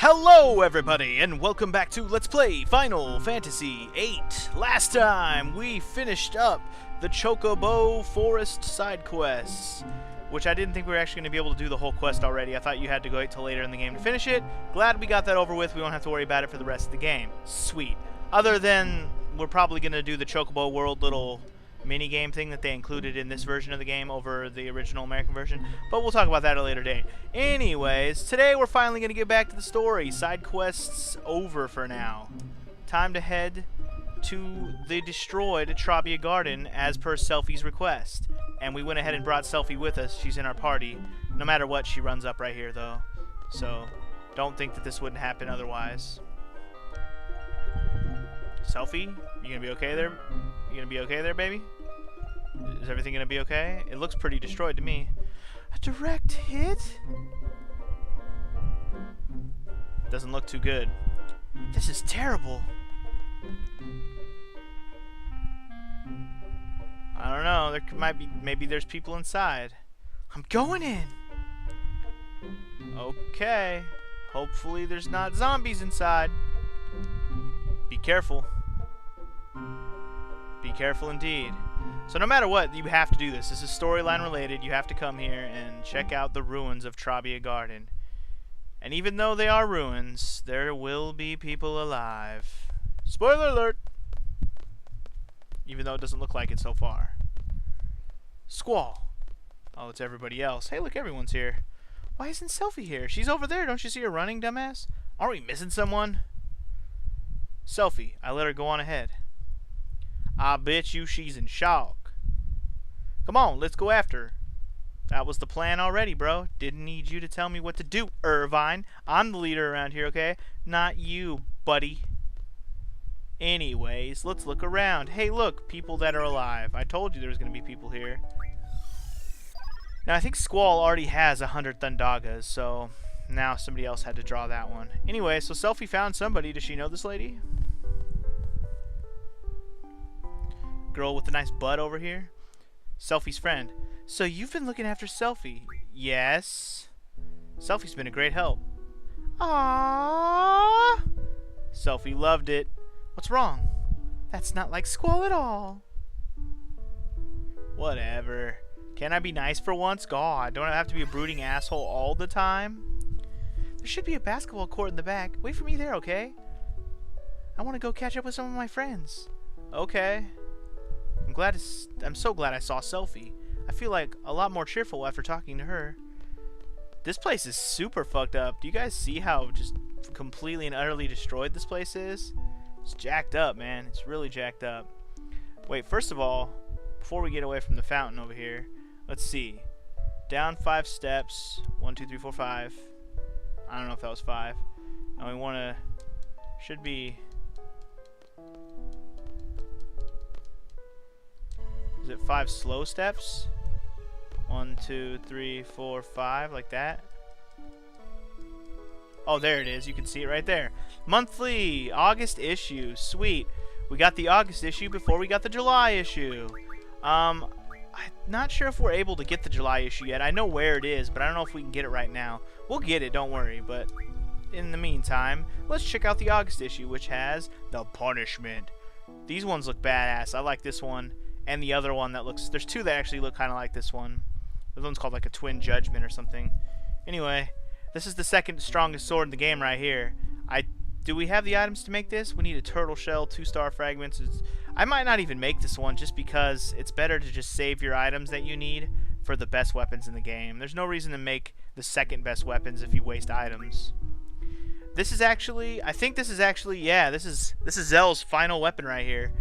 Hello everybody, and welcome back to Let's Play Final Fantasy VIII. Last time, we finished up the Chocobo Forest side quests, which I didn't think we were actually going to be able to do the whole quest already. I thought you had to wait till later in the game to finish it. Glad we got that over with. We won't have to worry about it for the rest of the game. Sweet. Other than, we're probably going to do the Chocobo World little mini-game thing that they included in this version of the game over the original American version, but we'll talk about that at a later date. Anyways, today we're finally going to get back to the story. Side quests over for now. Time to head to the destroyed Trabia Garden as per Selphie's request. And we went ahead and brought Selphie with us. She's in our party. No matter what, she runs up right here though. So, don't think that this wouldn't happen otherwise. Selphie, you gonna be okay there? You gonna be okay there, baby? Is everything gonna be okay? It looks pretty destroyed to me. A direct hit? Doesn't look too good. This is terrible. I don't know. There might be. Maybe there's people inside. I'm going in. Okay. Hopefully there's not zombies inside. Be careful. Be careful indeed. So no matter what, you have to do this. This is storyline related. You have to come here and check out the ruins of Trabia Garden. And even though they are ruins, there will be people alive. Spoiler alert! Even though it doesn't look like it so far. Squall. Oh, it's everybody else. Hey, look, everyone's here. Why isn't Selphie here? She's over there. Don't you see her running, dumbass? Aren't we missing someone? Selphie, I let her go on ahead. I bet you she's in shock. Come on, let's go after her. That was the plan already, bro. Didn't need you to tell me what to do, Irvine. I'm the leader around here, okay? Not you, buddy. Anyways, let's look around. Hey, look, people that are alive. I told you there was going to be people here. Now, I think Squall already has 100 Thundagas, so now somebody else had to draw that one. Anyway, so Selphie found somebody. Does she know this lady? Girl with the nice butt over here. Selphie's friend. So you've been looking after Selphie? Yes. Selphie's been a great help. Aww. Selphie loved it. What's wrong? That's not like Squall at all. Whatever. Can I be nice for once? God, don't I have to be a brooding asshole all the time? There should be a basketball court in the back. Wait for me there, okay? I want to go catch up with some of my friends. Okay. I'm so glad I saw Selphie. I feel like a lot more cheerful after talking to her. This place is super fucked up. Do you guys see how just completely and utterly destroyed this place is? It's jacked up, man. It's really jacked up. Wait, first of all, before we get away from the fountain over here, let's see. Down 5 steps. 1, 2, 3, 4, 5. I don't know if that was 5. And we want to... Should be... Is it 5 slow steps? 1, 2, 3, 4, 5, like that. Oh, there it is. You can see it right there. Monthly August issue. Sweet. We got the August issue before we got the July issue. I'm not sure if we're able to get the July issue yet. I know where it is, but I don't know if we can get it right now. We'll get it, don't worry. But in the meantime, let's check out the August issue, which has The Punishment. These ones look badass. I like this one. And the other one that looks... There's 2 that actually look kind of like this one. This one's called like a Twin Judgment or something. Anyway, this is the second strongest sword in the game right here. Do we have the items to make this? We need a turtle shell, 2-star fragments. I might not even make this one just because it's better to just save your items that you need for the best weapons in the game. There's no reason to make the second best weapons if you waste items. This is actually... I think this is actually... Yeah, this is Zell's final weapon right here.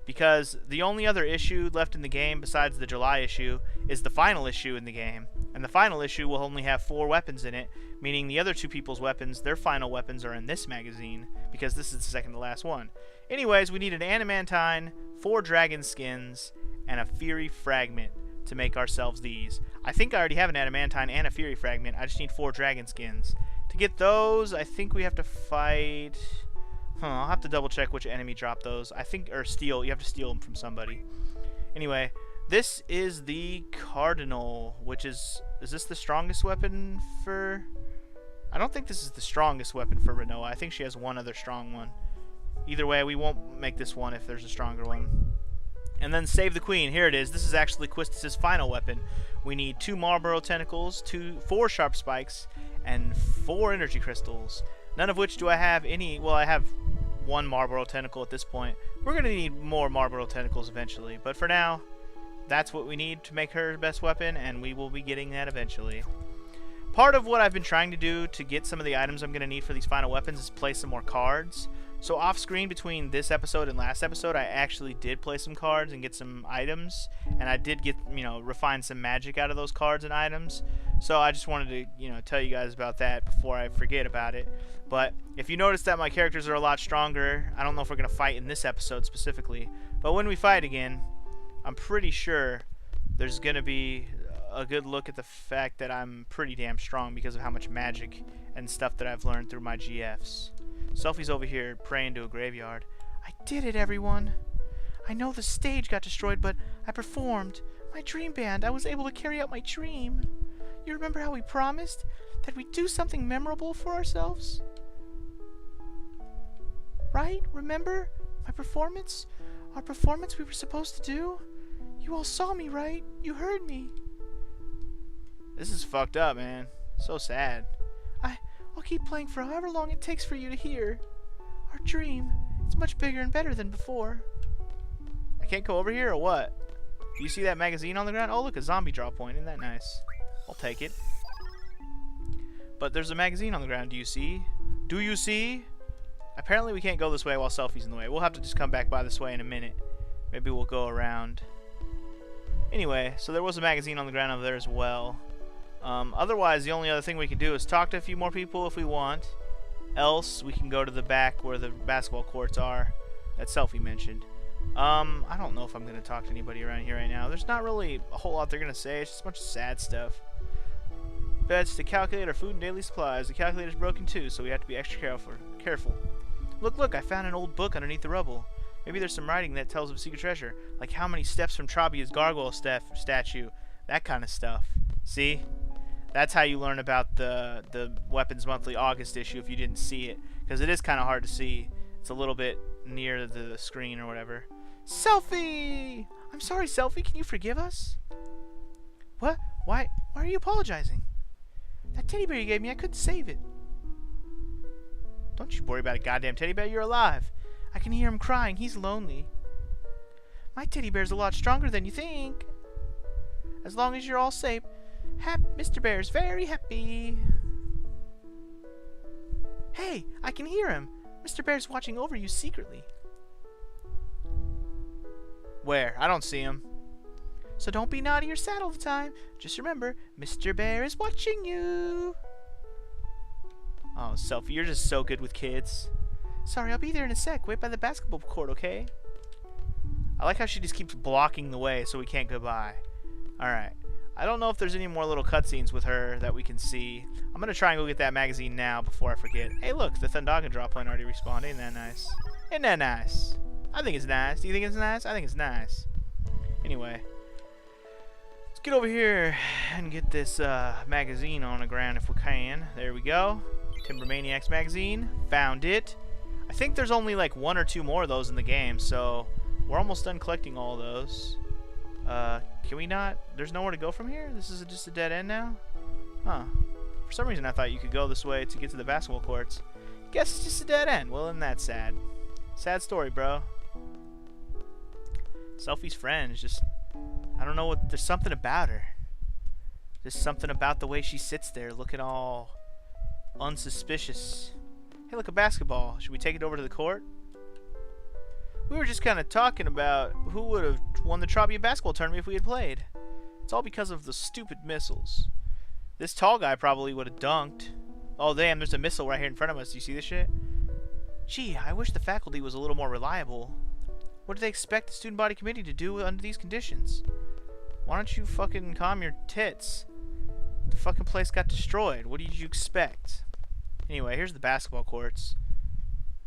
Because the only other issue left in the game besides the July issue is the final issue in the game. And the final issue will only have 4 weapons in it, meaning the other 2 people's weapons, their final weapons are in this magazine, because this is the second to last one. Anyways, we need an adamantine, 4 dragon skins, and a fury fragment to make ourselves these. I think I already have an adamantine and a fury fragment. I just need 4 dragon skins. To get those, I think we have to fight... I'll have to double check which enemy dropped those. I think, or steal. You have to steal them from somebody. Anyway, this is the Cardinal, which is this the strongest weapon for... I don't think this is the strongest weapon for Renoa. I think she has one other strong one. Either way, we won't make this one if there's a stronger one. And then save the queen. Here it is. This is actually Quistis' final weapon. We need 2 Marlboro tentacles, 4 sharp spikes, and 4 energy crystals. None of which do I have any. Well, I have 1 Marlboro tentacle at this point. We're going to need more Marlboro tentacles eventually. But for now, that's what we need to make her best weapon, and we will be getting that eventually. Part of what I've been trying to do to get some of the items I'm going to need for these final weapons is play some more cards. So off screen between this episode and last episode, I actually did play some cards and get some items, and I did get, refine some magic out of those cards and items. So I just wanted to, tell you guys about that before I forget about it. But if you notice that my characters are a lot stronger, I don't know if we're going to fight in this episode specifically, but when we fight again, I'm pretty sure there's going to be a good look at the fact that I'm pretty damn strong because of how much magic and stuff that I've learned through my GFs. Selfie's over here praying to a graveyard. I did it, everyone. I know the stage got destroyed, but I performed. My dream band. I was able to carry out my dream. You remember how we promised that we'd do something memorable for ourselves? Right? Remember my performance? Our performance we were supposed to do? You all saw me, right? You heard me. This is fucked up, man. So sad. I'll keep playing for however long it takes for you to hear. Our dream, it's much bigger and better than before. I can't go over here or what? Do you see that magazine on the ground? Oh, look, a zombie draw point. Isn't that nice? I'll take it. But there's a magazine on the ground. Do you see? Do you see? Apparently we can't go this way while Selfie's in the way. We'll have to just come back by this way in a minute. Maybe we'll go around. Anyway, so there was a magazine on the ground over there as well. Otherwise, the only other thing we can do is talk to a few more people if we want. Else, we can go to the back where the basketball courts are that Selfie mentioned. I don't know if I'm going to talk to anybody around here right now. There's not really a whole lot they're going to say. It's just a bunch of sad stuff. Bets to calculate our food and daily supplies. The calculator's broken too, so we have to be extra careful. Look, I found an old book underneath the rubble. Maybe there's some writing that tells of a secret treasure. Like how many steps from Trabia's gargoyle statue. That kind of stuff. See? That's how you learn about the Weapons Monthly August issue if you didn't see it. Because it is kind of hard to see. It's a little bit near the screen or whatever. Selfie! I'm sorry, Selfie. Can you forgive us? What? Why are you apologizing? That teddy bear you gave me, I couldn't save it. Don't you worry about a goddamn teddy bear. You're alive. I can hear him crying. He's lonely. My teddy bear's a lot stronger than you think. As long as you're all safe. Mr. Bear's very happy. Hey, I can hear him. Mr. Bear's watching over you secretly. Where? I don't see him. So don't be naughty or sad all the time. Just remember, Mr. Bear is watching you. Oh, Selfie, you're just so good with kids. Sorry, I'll be there in a sec. Wait by the basketball court, okay? I like how she just keeps blocking the way so we can't go by. Alright. I don't know if there's any more little cutscenes with her that we can see. I'm going to try and go get that magazine now before I forget. Hey, look, the Thundaga drop point already respawned. Ain't that nice? Ain't that nice? I think it's nice. Do you think it's nice? I think it's nice. Anyway. Let's get over here and get this magazine on the ground if we can. There we go. Timber Maniacs magazine. Found it. I think there's only like 1 or 2 more of those in the game, so we're almost done collecting all of those. Can we not? There's nowhere to go from here? This is just a dead end now? Huh. For some reason I thought you could go this way to get to the basketball courts. Guess it's just a dead end. Well, isn't that sad? Sad story, bro. Selfie's friend is just... I don't know what... There's something about her. There's something about the way she sits there looking all unsuspicious. Hey, look, a basketball. Should we take it over to the court? We were just kind of talking about who would have won the Trabia basketball tournament if we had played. It's all because of the stupid missiles. This tall guy probably would have dunked. Oh, damn, there's a missile right here in front of us. Do you see this shit? Gee, I wish the faculty was a little more reliable. What do they expect the student body committee to do under these conditions? Why don't you fucking calm your tits? The fucking place got destroyed. What did you expect? Anyway, here's the basketball courts.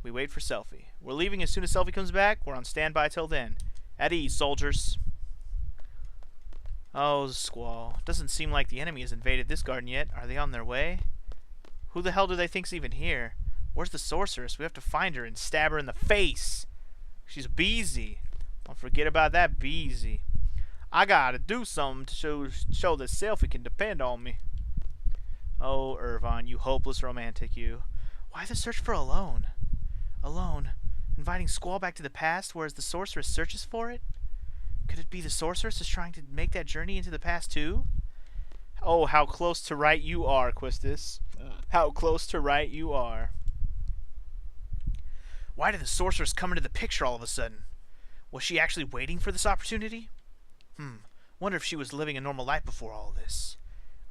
We wait for Selfie. We're leaving as soon as Selfie comes back. We're on standby till then. At ease, soldiers. Oh, Squall. Doesn't seem like the enemy has invaded this garden yet. Are they on their way? Who the hell do they think's even here? Where's the sorceress? We have to find her and stab her in the face. She's busy. Don't forget about that busy. I gotta do something to show that Selfie can depend on me. Oh, Irvine, you hopeless romantic, you. Why the search for alone? Alone? Inviting Squall back to the past, whereas the sorceress searches for it? Could it be the sorceress is trying to make that journey into the past too? Oh, how close to right you are, Quistis. How close to right you are. Why did the sorceress come into the picture all of a sudden? Was she actually waiting for this opportunity? Wonder if she was living a normal life before all this.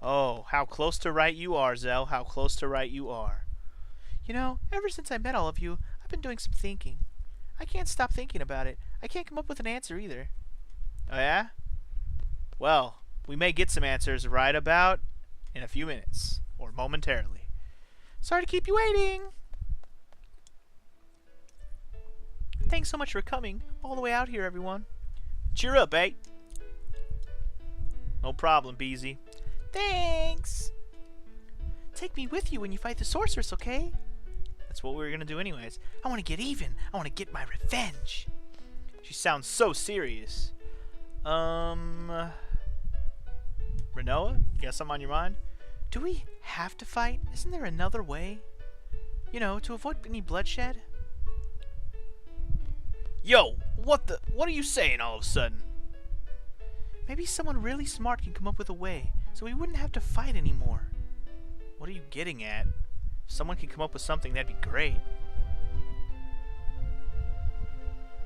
Oh, how close to right you are, Zell. How close to right you are. You know, ever since I met all of you, I've been doing some thinking. I can't stop thinking about it. I can't come up with an answer either. Oh yeah? Well, we may get some answers right about in a few minutes. Or momentarily. Sorry to keep you waiting. Thanks so much for coming all the way out here, everyone. Cheer up, eh? No problem, Beezy. Thanks! Take me with you when you fight the sorceress, okay? That's what we were gonna do anyways. I want to get even. I want to get my revenge. She sounds so serious. Renoa? You got something on your mind? Do we have to fight? Isn't there another way? You know, to avoid any bloodshed? Yo, what are you saying all of a sudden? Maybe someone really smart can come up with a way, so we wouldn't have to fight anymore. What are you getting at? If someone can come up with something, that'd be great.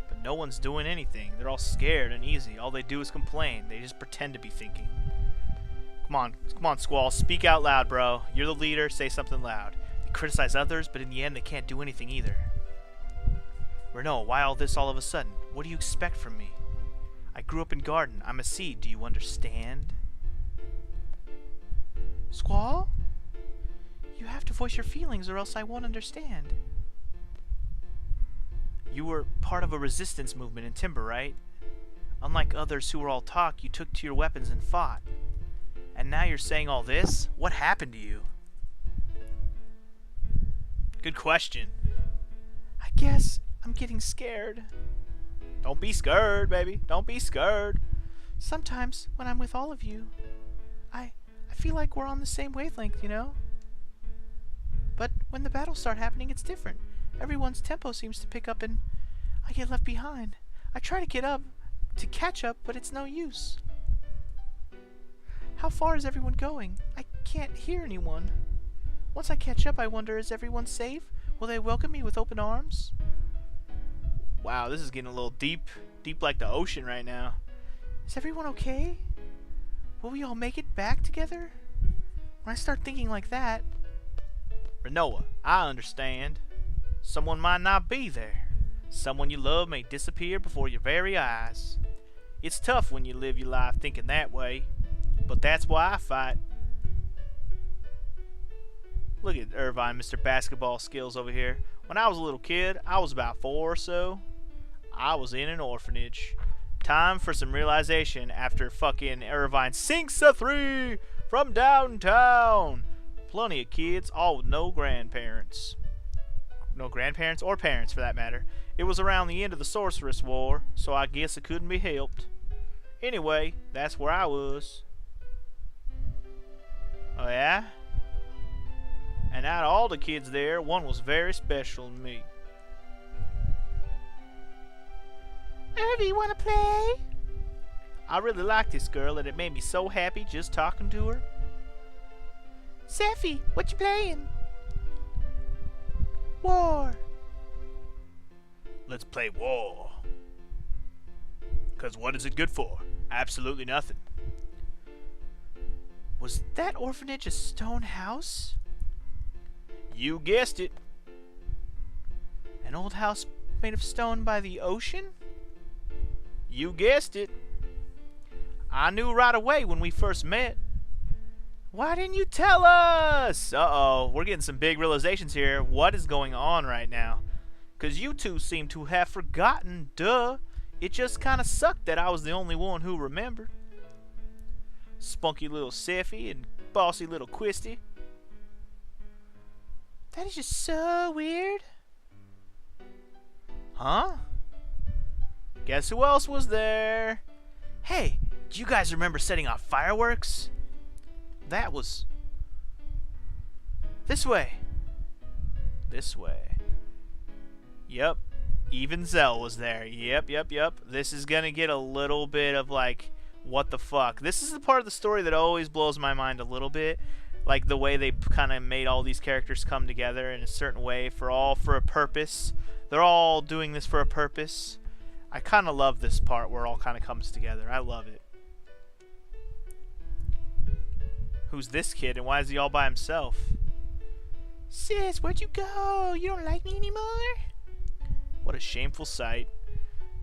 But no one's doing anything. They're all scared and easy. All they do is complain. They just pretend to be thinking. Come on, Squall. Speak out loud, bro. You're the leader. Say something loud. They criticize others, but in the end, they can't do anything either. Renault, why all this all of a sudden? What do you expect from me? I grew up in Garden. I'm a seed. Do you understand? Squall? You have to voice your feelings or else I won't understand. You were part of a resistance movement in Timber, right? Unlike others who were all talk, you took to your weapons and fought. And now you're saying all this? What happened to you? Good question. I guess I'm getting scared. Don't be scared, baby. Don't be scared. Sometimes, when I'm with all of you, I feel like we're on the same wavelength, you know? But when the battles start happening, it's different. Everyone's tempo seems to pick up and I get left behind. I try to catch up, but it's no use. How far is everyone going? I can't hear anyone. Once I catch up, I wonder, is everyone safe? Will they welcome me with open arms? Wow, this is getting a little deep like the ocean right now. Is everyone okay? Will we all make it back together? When I start thinking like that... Renoa, I understand. Someone might not be there. Someone you love may disappear before your very eyes. It's tough when you live your life thinking that way, but that's why I fight. Look at Irvine, Mr. Basketball Skills over here. When I was a little kid, I was about 4 or so. I was in an orphanage. Time for some realization after fucking Irvine sinks a 3 from downtown. Plenty of kids, all with no grandparents. No grandparents or parents for that matter. It was around the end of the Sorceress War, so I guess it couldn't be helped. Anyway, that's where I was. Oh yeah? And out of all the kids there, one was very special to me. Irvy, wanna play? I really liked this girl and it made me so happy just talking to her. Seffy, what you playing? War. Let's play war. 'Cause what is it good for? Absolutely nothing. Was that orphanage a stone house? You guessed it. An old house made of stone by the ocean? You guessed it. I knew right away when we first met. Why didn't you tell us? Uh-oh, we're getting some big realizations here. What is going on right now? 'Cause you two seem to have forgotten, duh. It just kind of sucked that I was the only one who remembered. Spunky little Seffy and bossy little Quisty. That is just so weird. Huh? Guess who else was there? Hey, do you guys remember setting off fireworks? That was... This way. This way. Yep. Even Zell was there. Yep. This is gonna get a little bit of like, what the fuck? This is the part of the story that always blows my mind a little bit. Like the way they kind of made all these characters come together in a certain way for a purpose. They're all doing this for a purpose. I kind of love this part where it all kind of comes together. I love it. Who's this kid and why is he all by himself? Sis, where'd you go? You don't like me anymore? What a shameful sight.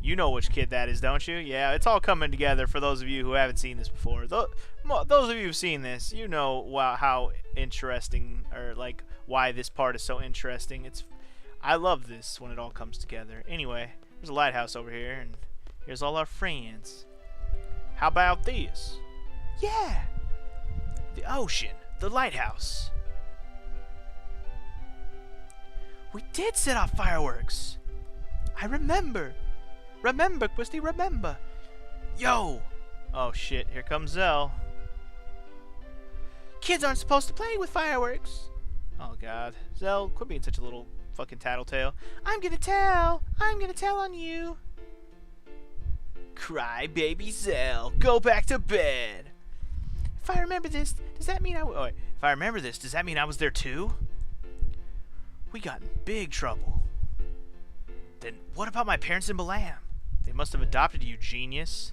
You know which kid that is, don't you? Yeah, it's all coming together for those of you who haven't seen this before. Those of you who've seen this, you know how interesting, or like why this part is so interesting. I love this when it all comes together. Anyway, there's a lighthouse over here, and here's all our friends. How about this? Yeah! The ocean, the lighthouse. We did set off fireworks. I remember. Remember, Christy, remember. Yo! Oh shit, here comes Zell. Kids aren't supposed to play with fireworks. Oh god. Zell, quit being such a little fucking tattletale. I'm gonna tell on you. Cry baby Zell, go back to bed. If I remember this, does that mean if I remember this, does that mean I was there too? We got in big trouble. Then what about my parents in Balam? They must have adopted you, genius.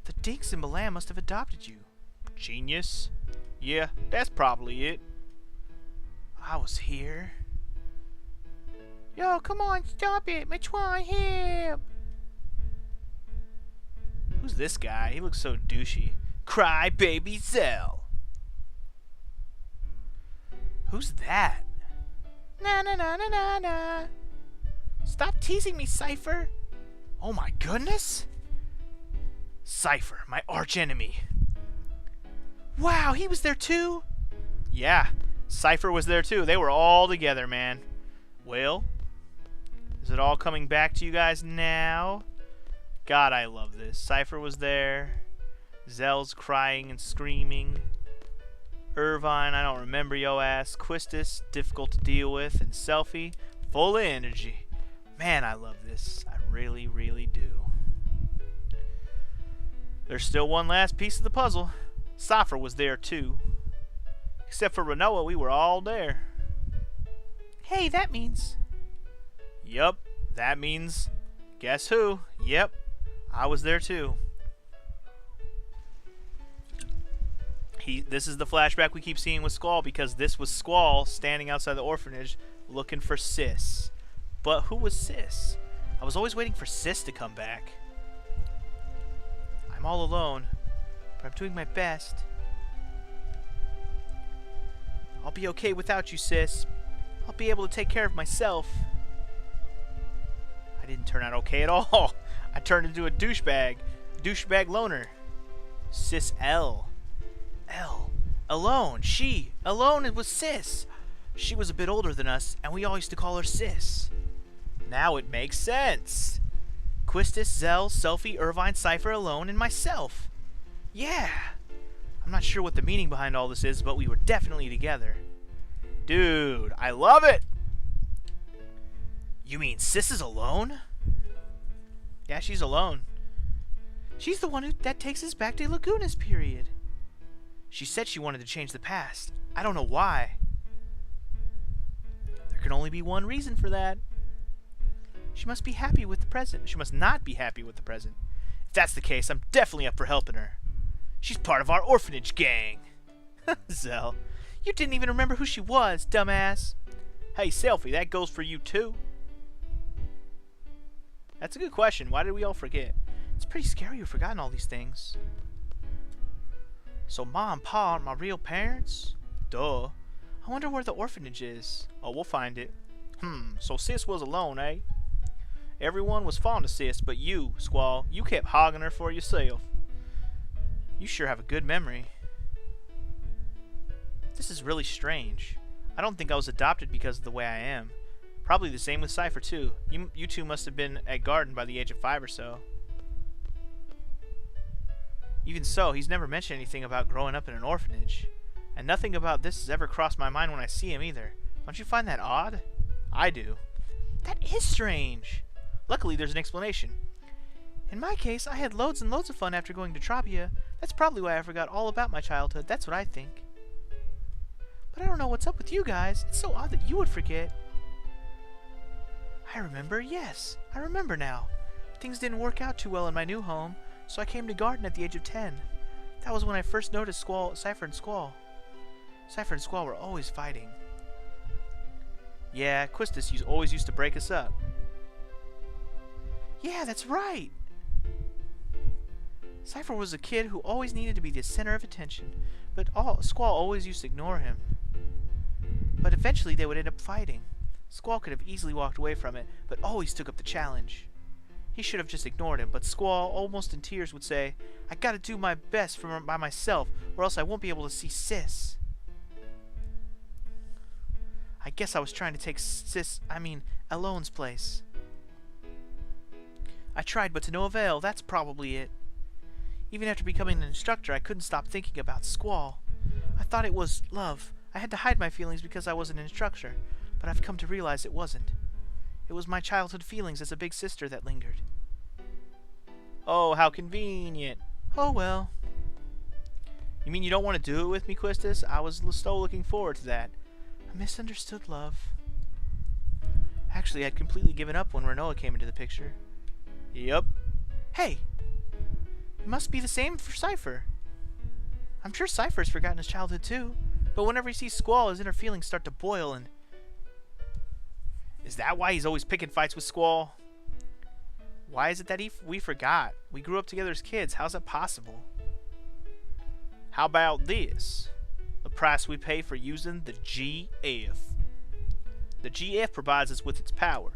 The dinks in Balam must have adopted you. Genius? Yeah, that's probably it. I was here. Yo, come on, stop it. Matwan, help. Who's this guy? He looks so douchey. Cry baby Zell. Who's that? Na na na na na na. Stop teasing me, Cypher. Oh my goodness. Cypher, my arch enemy. Wow, he was there too? Yeah, Cypher was there too. They were all together, man. Well, is it all coming back to you guys now? God, I love this. Cypher was there. Zell's crying and screaming. Irvine, I don't remember yo ass. Quistis, difficult to deal with. And Selfie, full of energy. Man, I love this. I really, really do. There's still one last piece of the puzzle. Cypher was there too. Except for Renoa, we were all there. Hey, that means... Yup, that means... Guess who? Yep, I was there too. This is the flashback we keep seeing with Squall, because this was Squall standing outside the orphanage looking for Sis. But who was Sis? I was always waiting for Sis to come back. I'm all alone, but I'm doing my best. I'll be okay without you, Sis. I'll be able to take care of myself. I didn't turn out okay at all. I turned into a douchebag. Douchebag loner. Sis L. Alone. She. Alone it was Sis. She was a bit older than us, and we all used to call her Sis. Now it makes sense. Quistis, Zell, Selfie, Irvine, Cypher, Alone, and myself. Yeah. I'm not sure what the meaning behind all this is, but we were definitely together. Dude, I love it! You mean Sis is alone? Yeah, she's alone. She's the one that takes us back to Laguna's period. She said she wanted to change the past. I don't know why. There can only be one reason for that. She must be happy with the present. She must not be happy with the present. If that's the case, I'm definitely up for helping her. She's part of our orphanage gang. Zell, you didn't even remember who she was, dumbass. Hey, Selfie, that goes for you too. That's a good question. Why did we all forget? It's pretty scary you've forgotten all these things. So Ma and Pa aren't my real parents? Duh. I wonder where the orphanage is. Oh, we'll find it. So Sis was alone, eh? Everyone was fond of Sis, but you, Squall, you kept hogging her for yourself. You sure have a good memory. This is really strange. I don't think I was adopted because of the way I am. Probably the same with Cypher, too. You two must have been at Garden by the age of 5 or so. Even so, he's never mentioned anything about growing up in an orphanage. And nothing about this has ever crossed my mind when I see him either. Don't you find that odd? I do. That is strange. Luckily, there's an explanation. In my case, I had loads and loads of fun after going to Trabia. That's probably why I forgot all about my childhood. That's what I think. But I don't know what's up with you guys. It's so odd that you would forget. I remember, yes. I remember now. Things didn't work out too well in my new home, so I came to Garden at the age of 10. That was when I first noticed Cypher and Squall. Cypher and Squall were always fighting. Yeah, Quistis always used to break us up. Yeah, that's right! Cypher was a kid who always needed to be the center of attention, but Squall always used to ignore him. But eventually they would end up fighting. Squall could have easily walked away from it, but always took up the challenge. He should have just ignored him, but Squall, almost in tears, would say, I gotta do my best by myself, or else I won't be able to see Sis. I guess I was trying to take Alone's place. I tried, but to no avail. That's probably it. Even after becoming an instructor, I couldn't stop thinking about Squall. I thought it was love. I had to hide my feelings because I was an instructor, but I've come to realize it wasn't. It was my childhood feelings as a big sister that lingered. Oh, how convenient. Oh, well. You mean you don't want to do it with me, Quistis? I was so looking forward to that. A misunderstood love. Actually, I'd completely given up when Renoa came into the picture. Yup. Hey! It must be the same for Cypher. I'm sure Cypher's forgotten his childhood too, but whenever he sees Squall, his inner feelings start to boil and... Is that why he's always picking fights with Squall? Why is it that we forgot? We grew up together as kids. How's that possible? How about this? The price we pay for using the GF. The GF provides us with its power,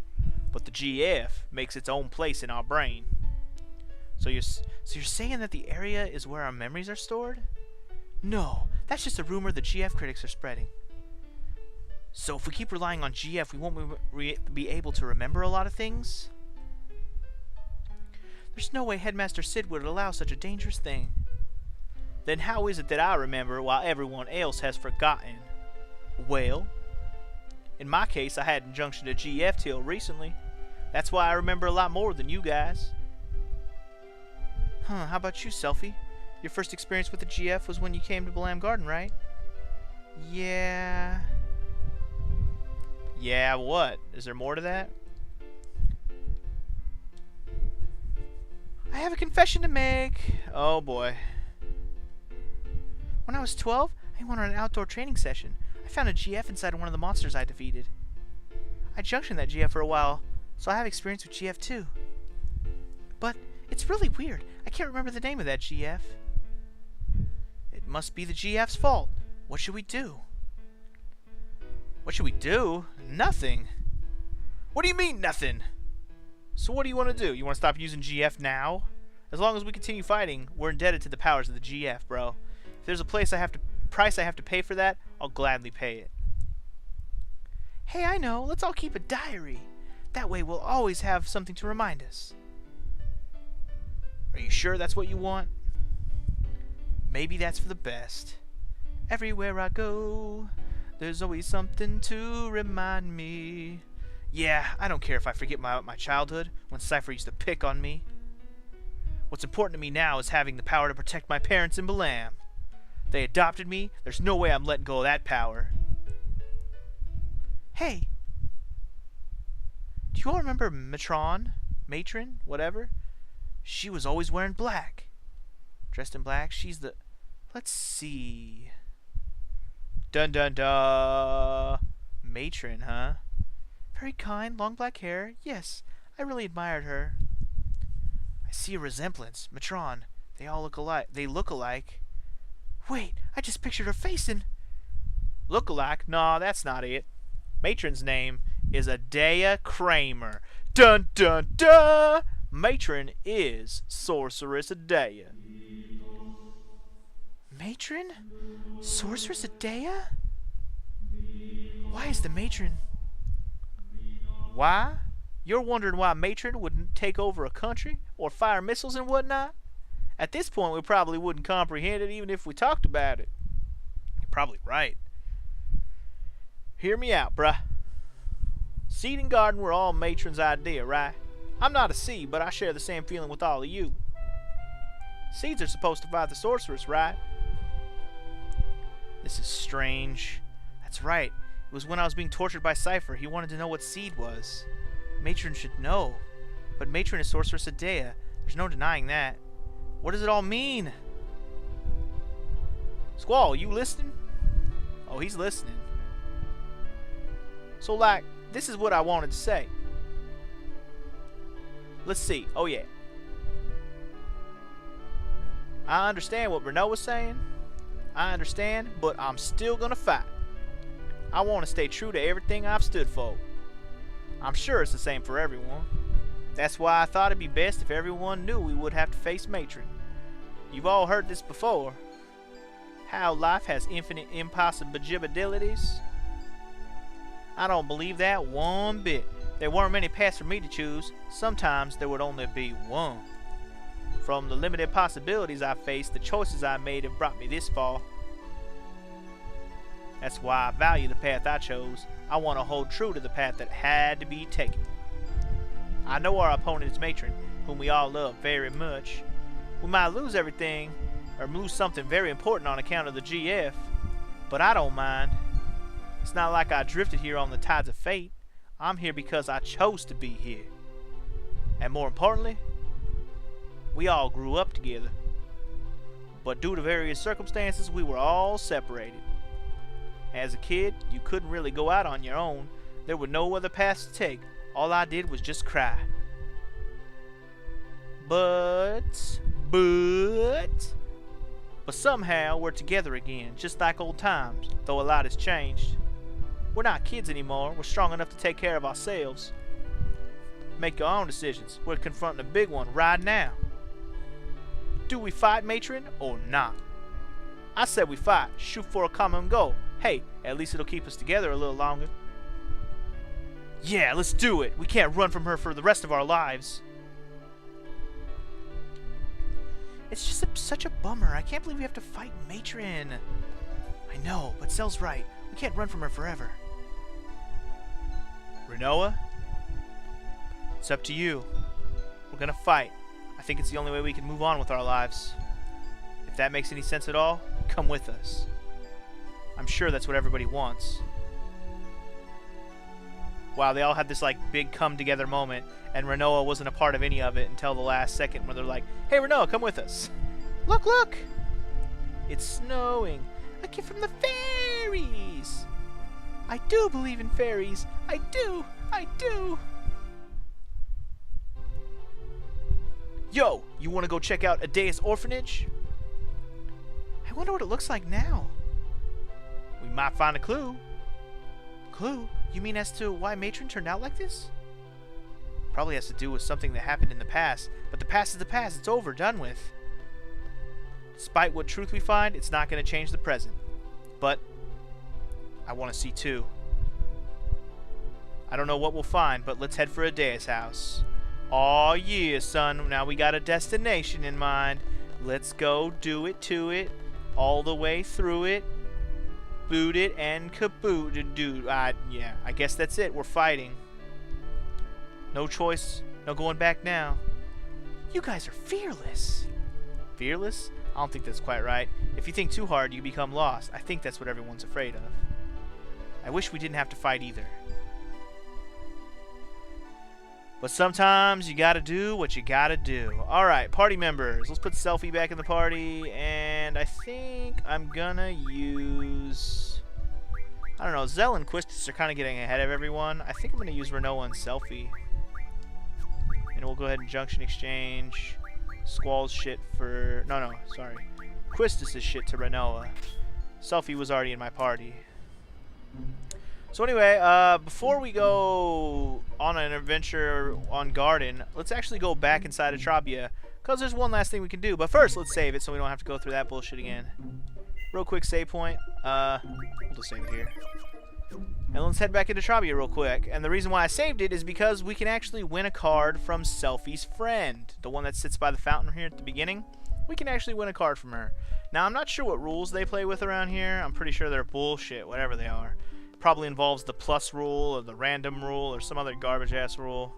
but the GF makes its own place in our brain. So you're saying that the area is where our memories are stored? No, that's just a rumor the GF critics are spreading. So if we keep relying on GF, we won't be able to remember a lot of things? There's no way Headmaster Sid would allow such a dangerous thing. Then how is it that I remember while everyone else has forgotten? Well, in my case, I hadn't junctioned a GF till recently. That's why I remember a lot more than you guys. Huh, how about you, Selfie? Your first experience with the GF was when you came to VIII Garden, right? Yeah... Yeah, what? Is there more to that? I have a confession to make. Oh boy. When I was 12, I went on an outdoor training session. I found a GF inside of one of the monsters I defeated. I junctioned that GF for a while, so I have experience with GF too. But it's really weird. I can't remember the name of that GF. It must be the GF's fault. What should we do? What should we do? Nothing. What do you mean, nothing? So what do you want to do? You want to stop using GF now? As long as we continue fighting, we're indebted to the powers of the GF, bro. If there's a price I have to pay for that, I'll gladly pay it. Hey, I know. Let's all keep a diary. That way we'll always have something to remind us. Are you sure that's what you want? Maybe that's for the best. Everywhere I go, there's always something to remind me. Yeah, I don't care if I forget my childhood when Cypher used to pick on me. What's important to me now is having the power to protect my parents in VIII. They adopted me. There's no way I'm letting go of that power. Hey, do you all remember Matron, whatever? She was always wearing black. Dressed in black. She's the... Let's see... Dun dun dun. Matron, huh? Very kind, long black hair. Yes, I really admired her. I see a resemblance. Matron. They all look alike. They look alike. Wait, I just pictured her face and... Look alike? No, that's not it. Matron's name is Adea Kramer. Dun dun dun. Matron is Sorceress Adea. Matron? Sorceress Adea? Why is the matron... Why? You're wondering why matron wouldn't take over a country or fire missiles and whatnot? At this point, we probably wouldn't comprehend it even if we talked about it. You're probably right. Hear me out, bruh. Seed and garden were all matron's idea, right? I'm not a seed, but I share the same feeling with all of you. Seeds are supposed to fight the sorceress, right? This is strange. That's right. It was when I was being tortured by Cypher. He wanted to know what seed was. Matron should know. But Matron is Sorceress Adea. There's no denying that. What does it all mean? Squall, you listening? Oh, he's listening. So, like, this is what I wanted to say. Let's see. Oh, yeah. I understand what Renault was saying. I understand, but I'm still gonna fight. I want to stay true to everything I've stood for. I'm sure it's the same for everyone. That's why I thought it'd be best if everyone knew we would have to face Matron. You've all heard this before. How life has infinite impossibilities. I don't believe that one bit. There weren't many paths for me to choose. Sometimes there would only be one. From the limited possibilities I faced, the choices I made have brought me this far. That's why I value the path I chose. I want to hold true to the path that had to be taken. I know our opponent is Matron, whom we all love very much. We might lose everything, or lose something very important on account of the GF, but I don't mind. It's not like I drifted here on the tides of fate. I'm here because I chose to be here. And more importantly, we all grew up together. But due to various circumstances, we were all separated. As a kid, you couldn't really go out on your own. There were no other paths to take. All I did was just cry. But somehow we're together again, just like old times, though a lot has changed. We're not kids anymore. We're strong enough to take care of ourselves. Make your own decisions. We're confronting a big one right now. Do we fight Matron or not? I said we fight. Shoot for a common goal. Hey, at least it'll keep us together a little longer. Yeah, let's do it. We can't run from her for the rest of our lives. It's just such a bummer. I can't believe we have to fight Matron. I know, but Cell's right. We can't run from her forever. Renoa? It's up to you. We're gonna fight. I think it's the only way we can move on with our lives. If that makes any sense at all, come with us. I'm sure that's what everybody wants. Wow, they all had this like big come together moment, and Renoa wasn't a part of any of it until the last second where they're like, hey Renoa, come with us. Look, look! It's snowing. A gift from the fairies! I do believe in fairies. I do! I do! Yo, you want to go check out Adea's orphanage? I wonder what it looks like now. We might find a clue. Clue? You mean as to why Matron turned out like this? Probably has to do with something that happened in the past. But the past is the past. It's over. Done with. Despite what truth we find, it's not going to change the present. But I want to see too. I don't know what we'll find, but let's head for Adea's house. Aw yeah, son. Now we got a destination in mind. Let's go do it to it. All the way through it. Boot it and kaboot. Dude, yeah, I guess that's it. We're fighting. No choice. No going back now. You guys are fearless. Fearless? I don't think that's quite right. If you think too hard, you become lost. I think that's what everyone's afraid of. I wish we didn't have to fight either. But sometimes you gotta do what you gotta do. Alright, party members. Let's put Selfie back in the party. And I think I'm gonna use... I don't know, Zell and Quistis are kind of getting ahead of everyone. I think I'm gonna use Renoa and Selfie. And we'll go ahead and Junction Exchange. Squall's shit for... No, sorry. Quistis' shit to Renoa. Selfie was already in my party. So anyway, before we go on an adventure on Garden, let's actually go back inside of Trabia, because there's one last thing we can do. But first, let's save it so we don't have to go through that bullshit again. Real quick save point. We'll just save it here. And let's head back into Trabia real quick. And the reason why I saved it is because we can actually win a card from Selfie's friend. The one that sits by the fountain here at the beginning. We can actually win a card from her. Now, I'm not sure what rules they play with around here. I'm pretty sure they're bullshit, whatever they are. Probably involves the plus rule or the random rule or some other garbage-ass rule.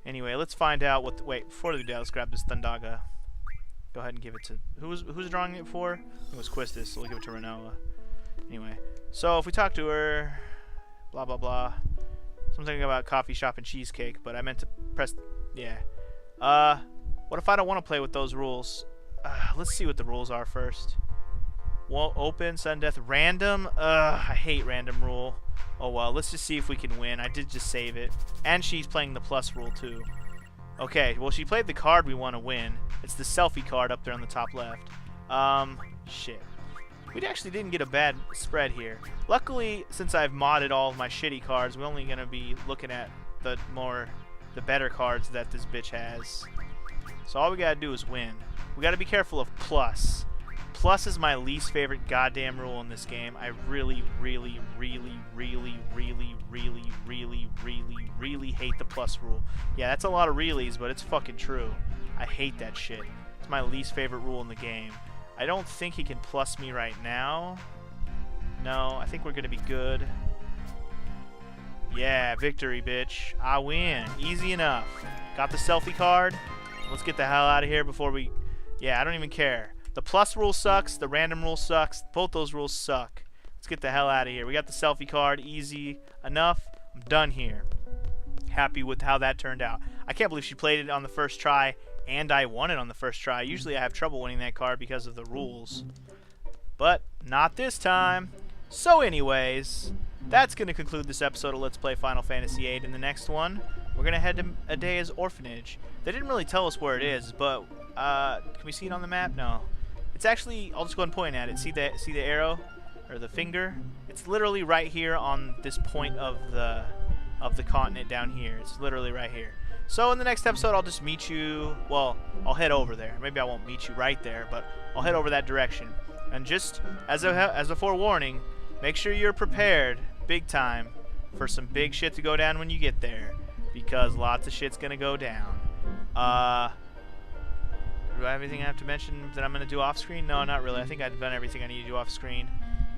Anyway, let's find out what... Wait, before we do that, let's grab this Thundaga. Go ahead and give it to... Who's drawing it for? It was Quistis, so we'll give it to Renoa. Anyway, so if we talk to her... Blah, blah, blah. Something about coffee shop and cheesecake, but I meant to press... Yeah. What if I don't want to play with those rules? Let's see what the rules are first. Well, open, sudden death, random. I hate random rule. Oh well, let's just see if we can win. I did just save it. And she's playing the plus rule too. Okay, well she played the card we want to win. It's the selfie card up there on the top left. Shit. We actually didn't get a bad spread here. Luckily, since I've modded all of my shitty cards, we're only gonna be looking at the better cards that this bitch has. So all we gotta do is win. We gotta be careful of plus. Plus is my least favorite goddamn rule in this game. I really, really, really, really, really, really, really, really, really hate the plus rule. Yeah, that's a lot of reallys, but it's fucking true. I hate that shit. It's my least favorite rule in the game. I don't think he can plus me right now. No, I think we're gonna be good. Yeah, victory, bitch. I win. Easy enough. Got the selfie card. Let's get the hell out of here before we... Yeah, I don't even care. The plus rule sucks. The random rule sucks. Both those rules suck. Let's get the hell out of here. We got the selfie card. Easy enough. I'm done here. Happy with how that turned out. I can't believe she played it on the first try, and I won it on the first try. Usually I have trouble winning that card because of the rules. But not this time. So anyways, that's going to conclude this episode of Let's Play Final Fantasy VIII. In the next one, we're going to head to Adea's orphanage. They didn't really tell us where it is, but can we see it on the map? No. It's actually, I'll just go and point at it. See the arrow or the finger? It's literally right here on this point of the continent down here. It's literally right here. So in the next episode, I'll just meet you. Well, I'll head over there. Maybe I won't meet you right there, but I'll head over that direction. And just as a forewarning, make sure you're prepared, big time, for some big shit to go down when you get there, because lots of shit's gonna go down. Do I have anything I have to mention that I'm going to do off screen? No, not really. I think I've done everything I need to do off screen.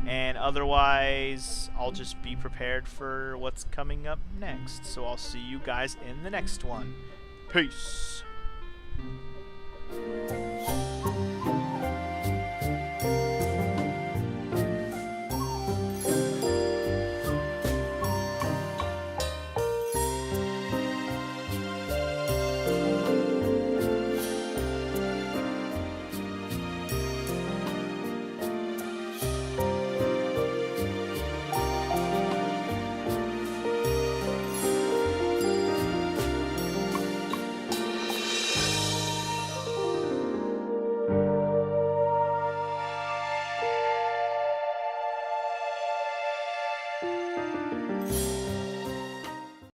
And otherwise, I'll just be prepared for what's coming up next. So I'll see you guys in the next one. Peace.